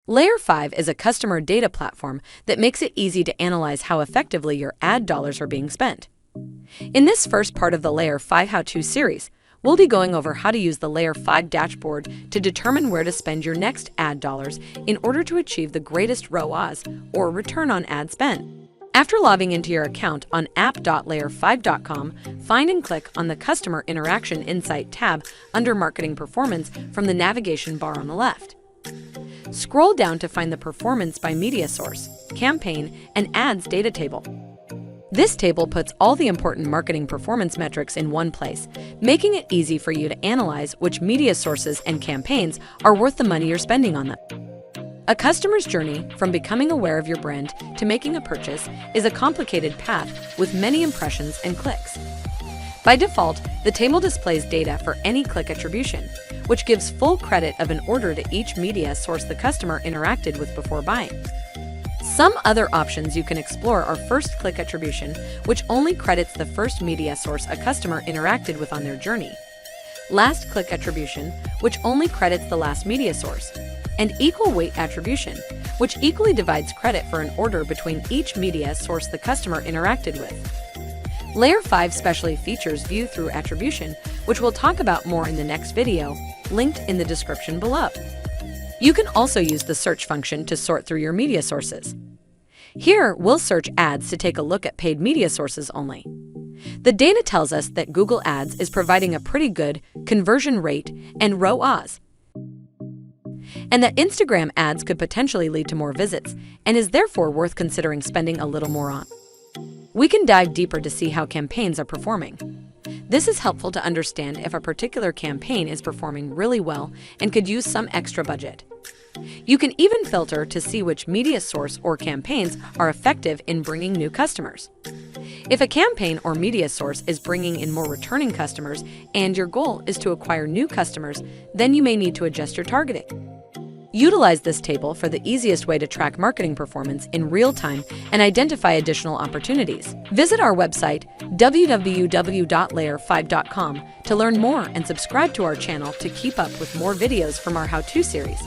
LayerFive is a customer data platform that makes it easy to analyze how effectively your ad dollars are being spent. In this first part of the LayerFive How-To series, we'll be going over how to use the LayerFive dashboard to determine where to spend your next ad dollars in order to achieve the greatest ROAS, or return on ad spend. After logging into your account on app.layerfive.com, find and click on the Customer Interaction Insight tab under Marketing Performance from the navigation bar on the left. Scroll down to find the Performance by Media Source, Campaign, and Ads data table. This table puts all the important marketing performance metrics in one place, making it easy for you to analyze which media sources and campaigns are worth the money you're spending on them. A customer's journey from becoming aware of your brand to making a purchase is a complicated path with many impressions and clicks. By default, the table displays data for any click attribution, which gives full credit of an order to each media source the customer interacted with before buying. Some other options you can explore are first click attribution, which only credits the first media source a customer interacted with on their journey. Last click attribution, which only credits the last media source. And equal weight attribution, which equally divides credit for an order between each media source the customer interacted with. LayerFive specially features view through attribution, which we'll talk about more in the next video, linked in the description below. You can also use the search function to sort through your media sources. Here, we'll search ads to take a look at paid media sources only. The data tells us that Google Ads is providing a pretty good conversion rate and ROAS, and that Instagram ads could potentially lead to more visits and is therefore worth considering spending a little more on. We can dive deeper to see how campaigns are performing. This is helpful to understand if a particular campaign is performing really well and could use some extra budget. You can even filter to see which media source or campaigns are effective in bringing new customers. If a campaign or media source is bringing in more returning customers and your goal is to acquire new customers, then you may need to adjust your targeting. Utilize this table for the easiest way to track marketing performance in real time and identify additional opportunities. Visit our website, www.layerfive.com, to learn more and subscribe to our channel to keep up with more videos from our how-to series.